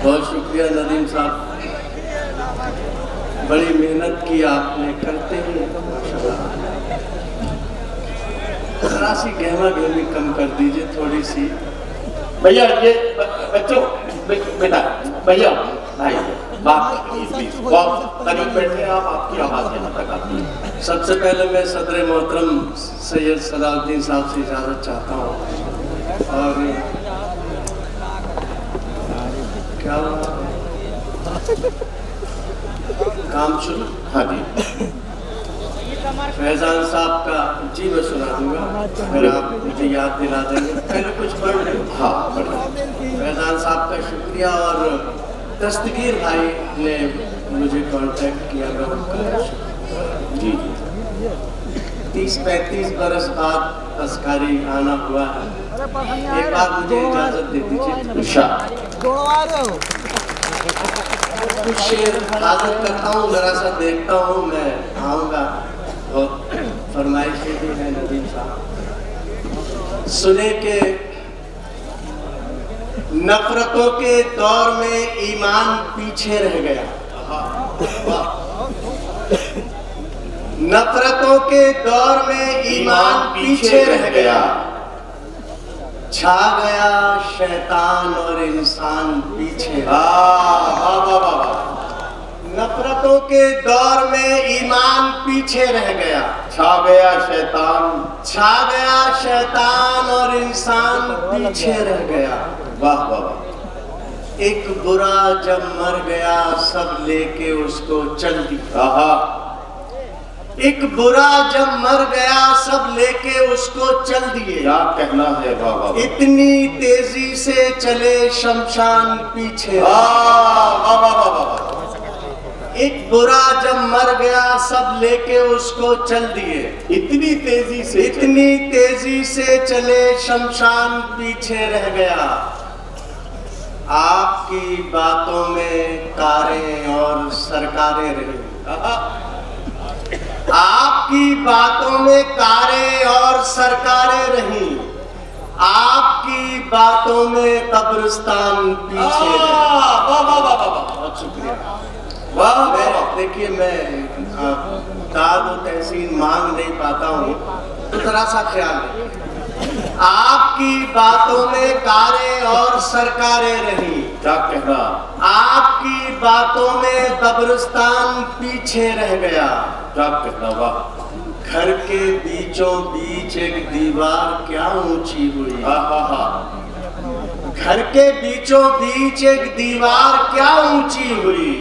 बहुत शुक्रिया नदीम साहब, बड़ी मेहनत की आपने, करते हैं माशाल्लाह। जरा सी गहमा गहमी कम कर दीजिए थोड़ी सी। भैया ये बच्चों बेटा भैया भाई बात प्लीज बहुत करीब बैठे आप, आपकी आवाज यहाँ तक आती है। सबसे पहले मैं सदर मोहतरम सैयद सलाउद्दीन साहब से इजाज़त चाहता हूँ। और क्या काम शुरू? हाँ जी। फैजान साहब का जी मैं सुना दूंगा, अगर आप मुझे याद दिला देंगे। पहले कुछ पढ़ लें। हाँ फैजान साहब का शुक्रिया। और दस्तगीर भाई ने मुझे कांटेक्ट किया, मैं उनका जी 30-35 बरस बाद अस्कारी आना हुआ है। एक बार मुझे इजाजत दे दीजिए। कुछ शेर आदत करता हूँ, जरा सा देखता हूँ, मैं आऊँगा। बहुत फरमाइशें भी है नदीम साहब। सुने के नफरतों के दौर में ईमान पीछे रह गया। नफरतों के दौर में ईमान पीछे रह गया। छा गया शैतान और इंसान पीछे। नफरतों के दौर में ईमान पीछे रह गया। छा गया शैतान, छा गया शैतान और इंसान पीछे रह गया। वाह वाह वाह। एक बुरा जब मर गया सब लेके उसको चल दिया। एक बुरा जब मर गया सब लेके उसको चल दिए। क्या कहना है? वाह वाह। इतनी तेजी से चले शमशान पीछे। वाह वाह वाह। एक बुरा जब मर गया सब लेके उसको चल दिए। इतनी तेजी से चले शमशान पीछे रह गया। आपकी बातों में कारें और सरकारें रही। आपकी बातों में कारें और सरकारें रही। आपकी बातों में कब्रिस्तान पीछे। बहुत शुक्रिया। वाह। देखिए मैं दाद और तहसीन मांग नहीं पाता हूँ, तो जरा सा ख्याल रखिए। आपकी बातों में कारें और सरकारें रही। क्या कहना? आपकी बातों में कब्रिस्तान पीछे रह गया। क्या कहना? वाह। घर के बीचों बीच एक दीवार क्या ऊंची हुई। घर के बीचों बीच एक दीवार क्या ऊंची हुई।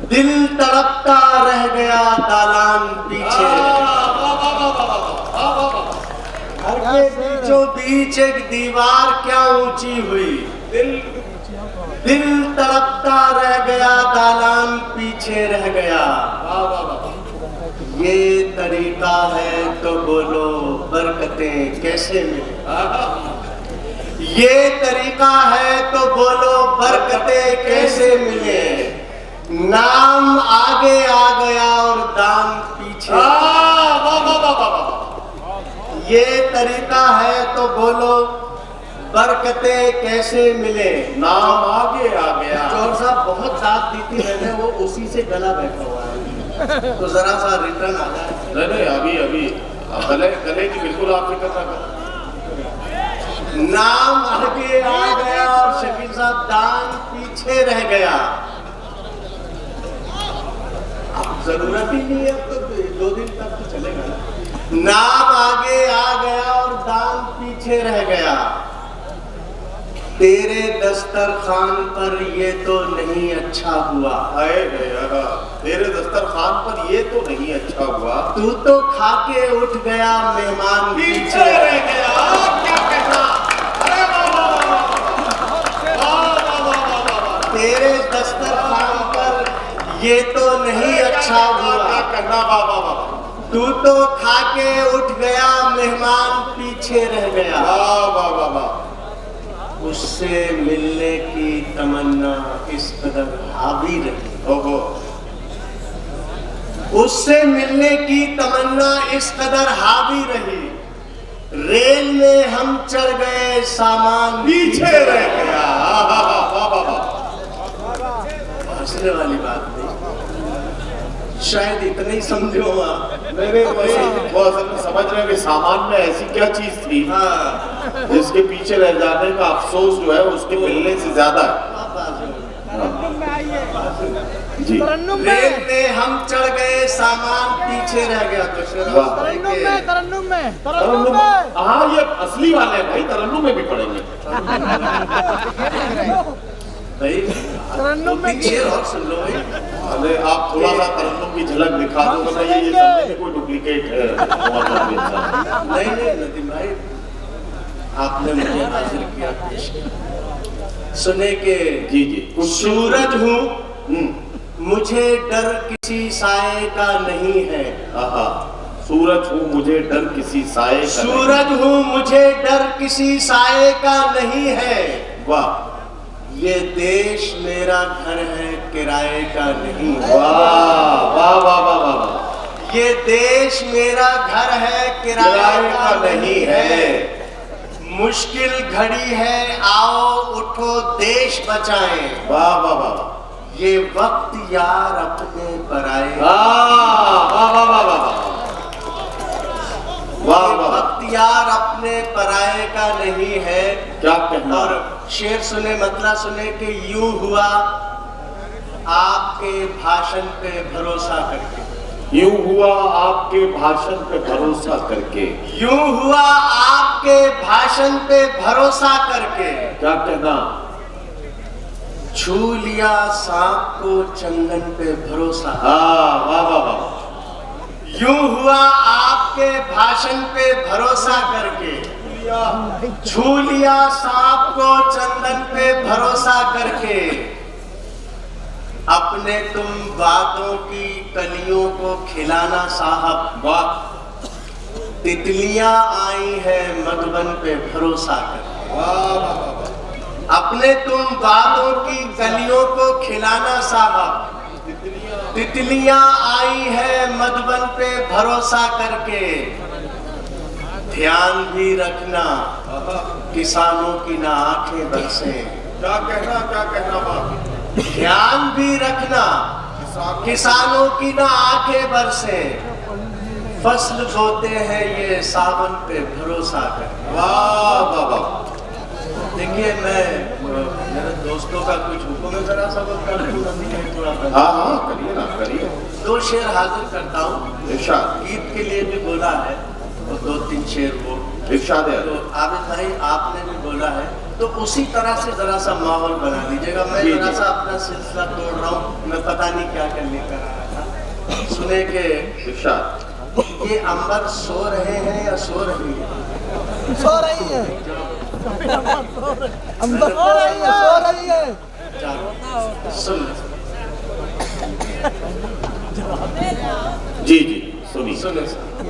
दिल तड़पता रह गया दालान पीछे। घर के बीचों बीच एक दीवार क्या ऊंची हुई। दिल तड़पता रह गया दालान पीछे रह गया। ये तरीका है तो बोलो बरकतें कैसे मिले। ये तरीका है तो बोलो बरकतें कैसे मिले। नाम आगे आ गया और दाम पीछे। ये तरीका है तो बोलो बरकतें कैसे मिले। नाम आगे आ गया। चौर साहब बहुत दाद दी थी मैंने, वो उसी से गला बैठा हुआ है, तो जरा सा रिटर्न आ जाए। नहीं अभी गले की बिल्कुल आप फिक्र ना करें। नाम आगे आ गया और शकील साहब दान पीछे रह गया। जरूरत ही नहीं है, तो 2 दिन तक तो चलेगा ना। नाम आगे आ गया और दान पीछे रह गया। तेरे दस्तरखान पर ये तो नहीं अच्छा हुआ। तेरे दस्तरखान पर ये तो नहीं अच्छा हुआ। तू तो खाके उठ गया मेहमान पीछे रह गया। क्या कहना? तेरे दस्तरखान पर ये तो नहीं अच्छा हुआ। क्या कहना? वाह वाह वाह। तू तो खाके उठ गया मेहमान पीछे रह गया। वाह वाह वाह वाह। उससे मिलने की तमन्ना इस कदर हावी रही। ओहो। उससे मिलने की तमन्ना इस कदर हावी रही। रेल में हम चढ़ गए सामान पीछे रह गया। समझने वाली बात नहीं, शायद इतने ही समझो आप। नहीं वो असल में समझ रहे हैं कि सामान में ऐसी क्या चीज थी हाँ जिसके पीछे रह जाने का अफसोस जो है उसके मिलने से ज्यादा है। जी रेल में हम चढ़ गए, सामान पीछे रह गया। तो वाह। तरन्नुम में हाँ ये असली वाले हैं भाई, तरन्नुम में भी पड़ेंगे। भाई तरन्नुम में शेर और सुन लो भाई। अरे आप थोड़ा सा तरन्नुम की झलक दिखा दो वरना ये समझे कि कोई डुप्लीकेट है। नहीं नदीम भाई, आपने मुझे हाजिर किया, पेश किया। सुने के जी सूरज हूँ, मुझे डर किसी साए का नहीं है। आहा, सूरज हूँ मुझे डर किसी साए का सूरज हूँ मुझे डर किसी साए का नहीं है। वाह ये देश मेरा घर है, किराए का नहीं है। वाह वाह वाह वाह वाह। ये देश मेरा घर है, किराए का नहीं है। मुश्किल घड़ी है, आओ उठो देश बचाएं। वाह वाह वाह। ये वक्त यार अपने पराए। वाह वाह वाह वाह वाह। वाह वाह। वक्त यार अपने पराए का नहीं है। क्या कहना। और शेर सुने, मतलब सुने कि यूं हुआ आपके भाषण पे भरोसा करके। यूं हुआ आपके भाषण पे भरोसा करके। यूं हुआ आपके भाषण पे भरोसा करके। क्या कहना। छू लिया सांप को चंदन पे भरोसा। हाँ वाह वाह वाह। यूं हुआ आपके भाषण पे भरोसा करके। छू लिया सांप को चंदन पे भरोसा करके। अपने तुम बातों की कलियों को खिलाना साहब। वाह। तितलियां आई है मधुबन पे भरोसा करके। वाह। अपने तुम बातों की कलियों को खिलाना साहब। तितलियां आई है मधुबन पे भरोसा करके। ध्यान भी रखना किसानों की ना आंखें बरसे। क्या कहना बाप। ध्यान भी रखना किसानों की ना आंखें बरसे। फसल बोते हैं ये सावन पे भरोसा कर। वाह वाह वाह। देखिए मैं मेरे दोस्तों का कुछ हुक्म है, जरा सा वो कर दूं, थोड़ा हाँ करिए ना करिए। 2 शेर हाजिर करता हूँ। इरशाद। गीत के लिए भी बोला है और 2-3 शेर वो इरशाद है। तो आबिद भाई आपने भी बोला है, तो उसी तरह से जरा सा माहौल बना दीजिएगा। मैं जरा सा अपना सिलसिला तोड़ रहा हूँ, मैं पता नहीं क्या क्या लेकर आया था। सुने के इरशाद। ये अंबर सो रहे हैं या सो रही है? सो रही है। अंबर सो रही है। चलो, सुन जी सुनिए। सुने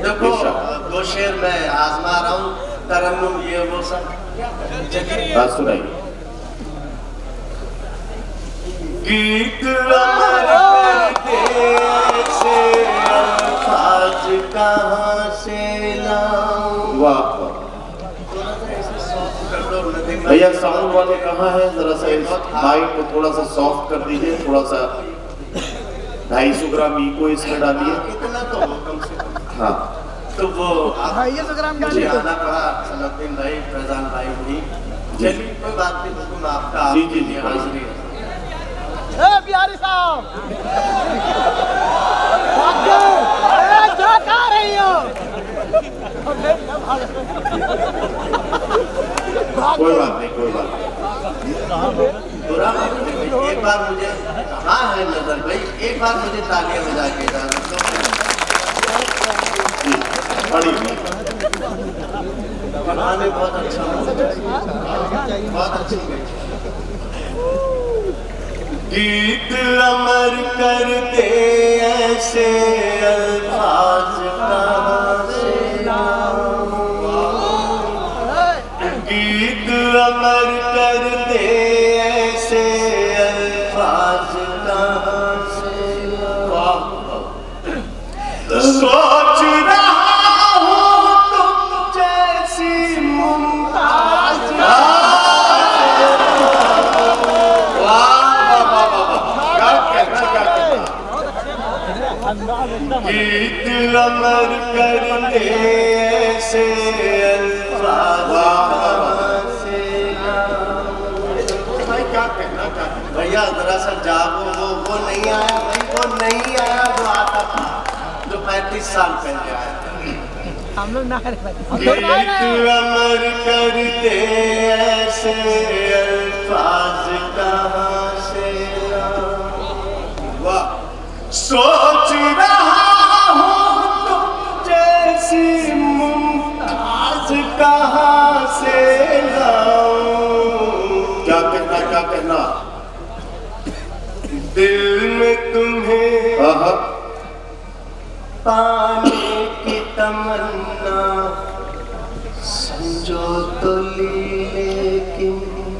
देखो, 2 शेर मैं आजमा रहा हूँ, तरन्नुम ये वो सब। चलिए बात सुनाइए। गीत अमर करते से अल्फाज कहाँ से लाऊं। वाह वाह। भैया साउंड वाले कहाँ हैं, जरा सा इस माइक को थोड़ा सा सॉफ्ट कर दीजिए, थोड़ा सा 250 ग्राम ईको इसमें डालिए। इतना तो हो कम से कम। हाँ तो वो 250 ग्राम मुझे डालिए। आना पड़ा, सलाउद्दीन भाई, फैजान भाई भी। चलिए कोई बात नहीं, हुक्म आपका, जी, आपके जी, लिए जी। हाजिरी है। ए बिहारी साहब, क्या खा रही हो? कोई बात नहीं बुरा मत कीजिए। एक बार मुझे कहाँ है नजर भाई, एक बार मुझे तालियां बजा के जाना। गाने बहुत अच्छा, बहुत अच्छी गई। गीत अमर करते ऐसे अल्फाज कहाँ से लाऊं। गीत अमर करते ऐसे अल्फाज कहाँ से लाऊं। सोच रहा हूँ तुम जैसी मुमताज। गीत अमर करते ऐसे अल्फाज से। भाई क्या कहना चाहते हैं? भैया जरा सा जागो, वो नहीं आया भाई, वो नहीं आया जो आता था, जो 35 साल पहले आया था। हम लोग ना करे भाई, हम लोग गीत ना करे। अमर करते ऐसे अल्फाज कहाँ से वाह, सोच रहा हूँ तुम जैसी मुमताज कहाँ से लाऊं। क्या कहना, क्या कहना? दिल में तुम्हें आहा, पाने की तमन्ना समझो तो लेकिन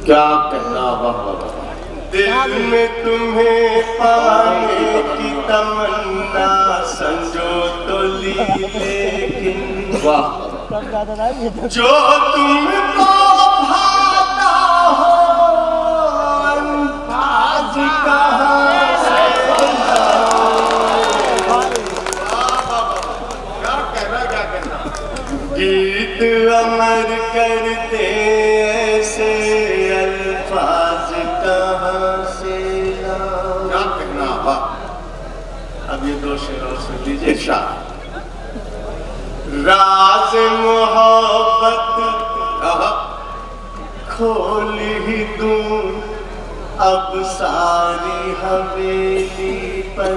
क्या कहना? वाह वाह वाह। दिल में तुम्हें पाने की तमन्ना समझो तो लेकिन वाह, कब ज्यादा था ये तो। जो तुमको भाता हो अंदाज कहाँ से क्या कहना, क्या कहना? गीत अमर करते ऐसे अल्फाज कहाँ से लाऊं। क्या कहना? वाह, अब ये दो शेर और सुन लीजिए। इरशाद। राज मोहब्बत आहा, खोल ही दूं अब सारी हवेली पर।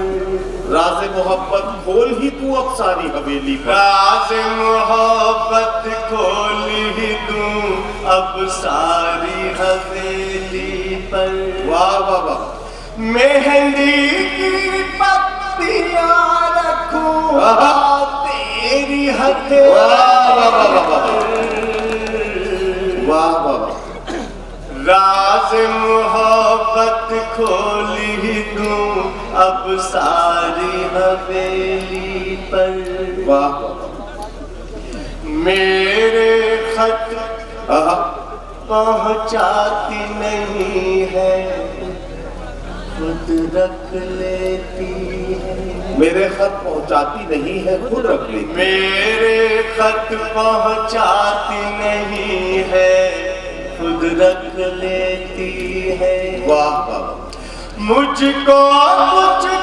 राज़े मोहब्बत खोल ही तू अब सारी हवेली पर। राज मोहब्बत खोल ही दूं अब सारी हवेली पर। वाह वाह वाह, मेहंदी की पत्तियां रखूं आहा। तेरी वाह वाह हथेली वाह वाह वाह, वाह वाह वाह। राज मोहब्बत खोल ही दूं अब सारी हवेली पर। वाह वाह, मेरे खत आहा, पहुंचाती नहीं है खुद रख लेती है। मेरे खत पहुंचाती नहीं है, खुद रख लेती। मेरे खत पहुंचाती नहीं है खुद रख लेती है। वाह वाह, मुझको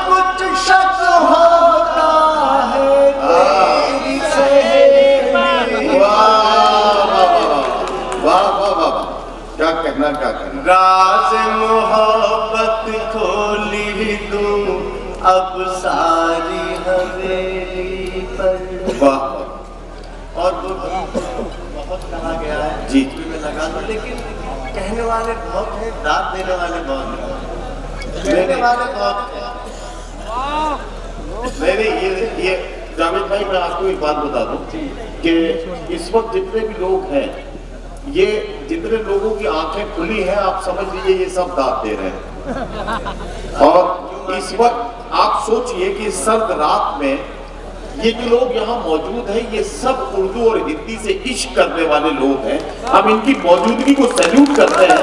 कुछ शक होता है तेरी सहेली। वाह वाह वाह वाह वाह, क्या कहना, क्या कहना? राज मोहब्बत खोली दूं अब सारी हवेली पर। वाह वाह, और वो बहुत कहा गया है जी। में लगा दो, लेकिन कहने वाले बहुत हैं, दाद देने वाले बहुत हैं, कहने वाले बहुत हैं। नहीं, ये जावेद भाई, मैं आपको एक बात बता दूं कि इस वक्त जितने भी लोग हैं, ये जितने लोगों की आंखें खुली हैं, आप समझ लीजिए ये सब दाद दे रहे हैं। और इस वक्त आप सोचिए कि सर्द रात में ये जो लोग यहाँ मौजूद हैं, ये सब उर्दू और हिंदी से इश्क करने वाले लोग हैं। हम इनकी मौजूदगी को सैल्यूट करते हैं,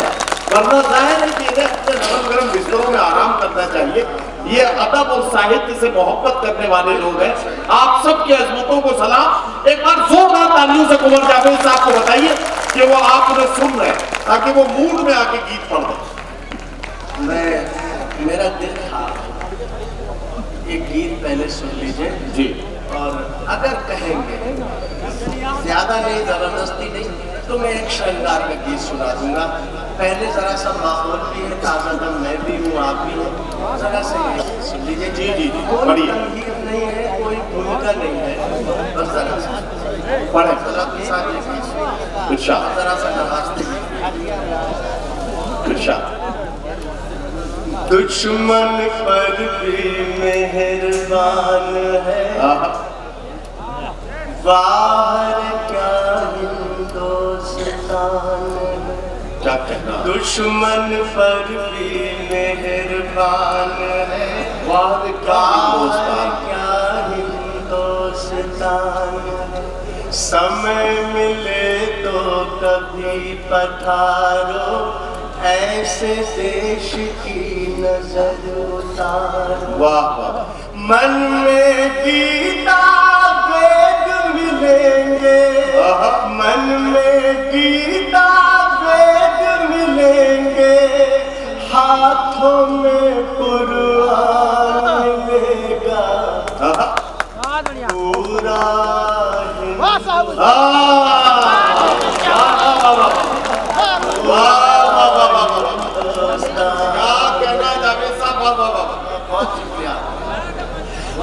वरना जाहिर है कि इन्हें अपने नरम गरम बिस्तरों में आराम करना चाहिए। ये अदब और साहित्य से मोहब्बत करने वाले लोग हैं। आप सबकी अजमतों को सलाम। एक बार जोरदार तालियों से कुंवर जावेद साहब को बताइए कि वो आप उन्हें सुन रहे हैं, ताकि वो मूड में आके गीत पढ़ दें। मेरा दिल था एक गीत पहले सुन लीजिए जी, और अगर कहेंगे ज्यादा नहीं, जबरदस्ती नहीं, तो मैं एक श्रृंगार का गीत सुना दूंगा। पहले जरा सा माहौल भी है, ताजा दम मैं भी हूँ, आप भी हैं, जरा सा ये सुन लीजिए। जी जी जी, कोई बढ़िया, तंगीर नहीं है, कोई भूमिका नहीं है, बस जरा सा पढ़े। जरा के साथ ये गीत सुनिए। इरशाद, जरा सा नवाजते इरशाद। दुश्मन पर भी मेहरबान है, आहा, बाहर क्या हिंदुस्तान है। क्या कहना? दुश्मन पर भी मेहरबान है, बाहर क्या हिंदुस्तान, क्या हिंदुस्तान है। समय मिले तो कभी पधारो, ऐसे देश की नजर उतारो। वाह वाह, मन में गीता वेद मिलेंगे, मन में गीता वेद मिलेंगे, हाथों में कुरान मिलेगा, बहुत बढ़िया पूरा वाह साहब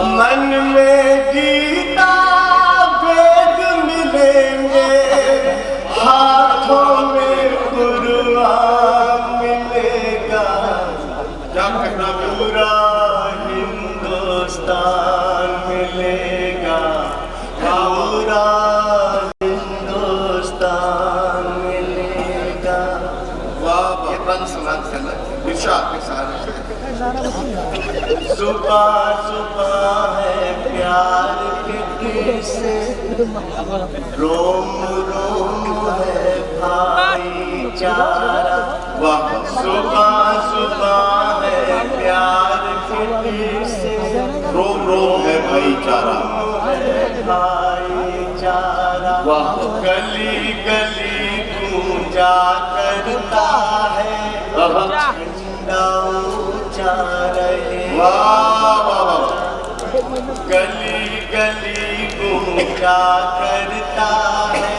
मन में गीता वेद मिलेंगे, हाथों में कुरान मिलेगा, पूरा हिंदुस्तान मिलेगा, पूरा हिंदुस्तान मिलेगा। वाह, ये बंद समाज चला सुबह सुबह है प्यार के किस्से, रोम रोम है भाईचारा, वाह सुबह सुबह है प्यार के किस्से, रोम रोम है भाईचारा, भाईचारा, वाह गली गली गूंजा करता है, झंडा ऊंचा रहे, गली गली गूंजा करता है,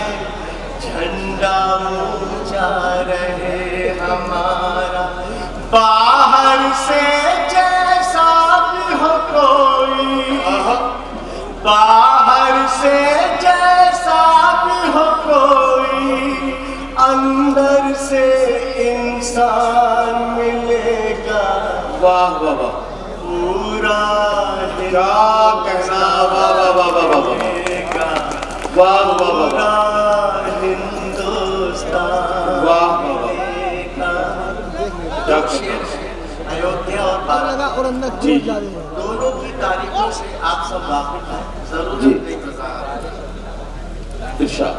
झंडा ऊंचा रहे हमारा, बाहर से जैसा भी हो कोई, बाहर से जैसा भी हो कोई, अंदर से इंसान मिलेगा, वाह वाह वाह, पूरा क्या कहना, वाह वाह वाह वाह वाह मिलेगा, वाह वाह वाह पूरा हिंदुस्तान वाह मिलेगा। क्या अयोध्या और भारत और अंदर जी। कूद जा रही है दोनों की तारीखों से आप सब वाकिफ हैं, जरूर जी। नहीं बताया। इरशाद।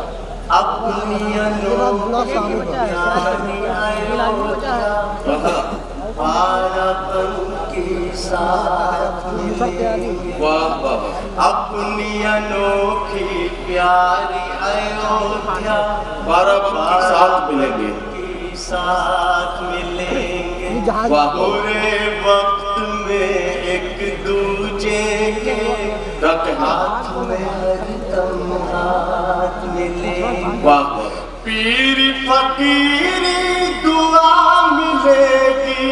अपनी अनोखी प्यारी अयोध्या, पारापन की साथ मिलेंगे, वाह वाह वाह, अपनी अनोखी प्यारी अयोध्या, बाराबंकी के साथ मिलेंगे, की साथ मिलेंगे, जहाज वाह बुरे वक्त में एक दूजे के क्या कहना, हाथ में हरदम हाथ मिलेंगे, वाह वाह, पीर फकीरी दुआ मिलेगी,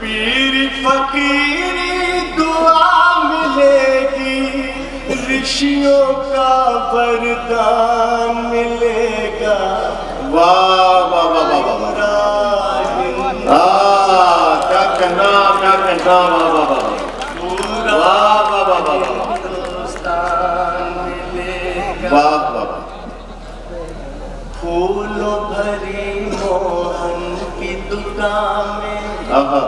पीर फकीरी दुआ मिलेगी, ऋषियों का वरदान मिलेगा, वाह वाह वाह वाह वाह, क्या कहना, क्या कहना, वाह वाह वाह, पूरा वाह वाह वाह वाह वाह, हिंदुस्तान मिलेगा, वाह वाह वाह, फूलों भरी मोहन की दुकान में, आहा,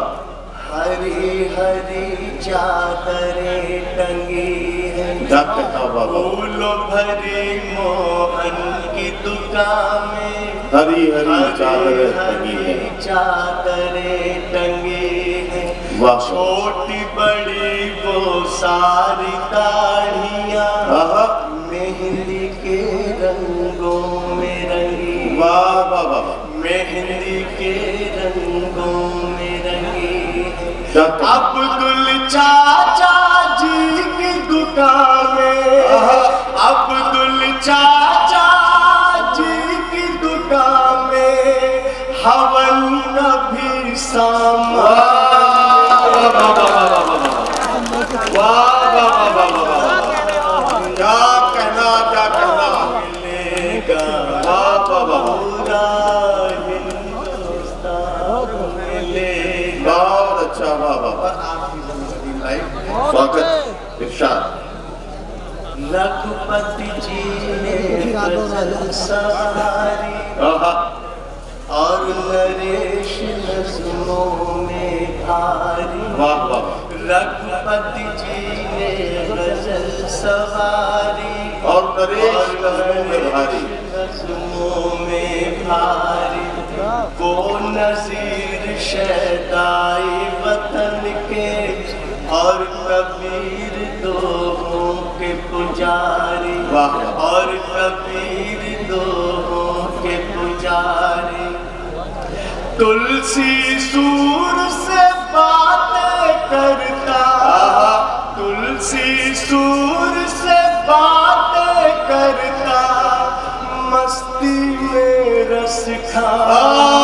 हरी हरी चादरें टंगी है, क्या कहना, वाह वाह, फूलों भरी मोहन की दुकान में, हरी हरी चादरें टंगी है, चादरें टंगी है, वाह, छोटी बड़ी वो सारी दाढ़ियाँ, आहा, मेहंदी के रंगों में रंगी, वाह वाह वाह वाह, मेहंदी के रंगों में रंगी है, क्या कहना, अब्दुल चाचा जी की दुकान में, अब्दुल चाचा जी की दुकान में, हवन का भी सामान, वाह वाह वाह वाह वाह, क्या कहना, क्या कहना, मिलेगा, वाह वाह वाह, पूरा हिंदुस्तान मिलेगा। बहुत अच्छा, वाह वाह, और आपकी जिंदगी लाइफ स्वागत, इरशाद, रघुपति जी ने गजल सवारी, आहा, और नरेश नज़्मों में भारी, वाह वाह, रघुपति जी ने गजल सवारी, और नरेश नज़्मों में भारी, नज़्मों में भारी, वो नज़ीर शहदाई वतन के और कबीर दोहों के पुजारी, वाह। और कबीर दोहों के पुजारी। तुलसी सूर से बातें करता, तुलसी सूर से बातें करता, मस्ती में रस खा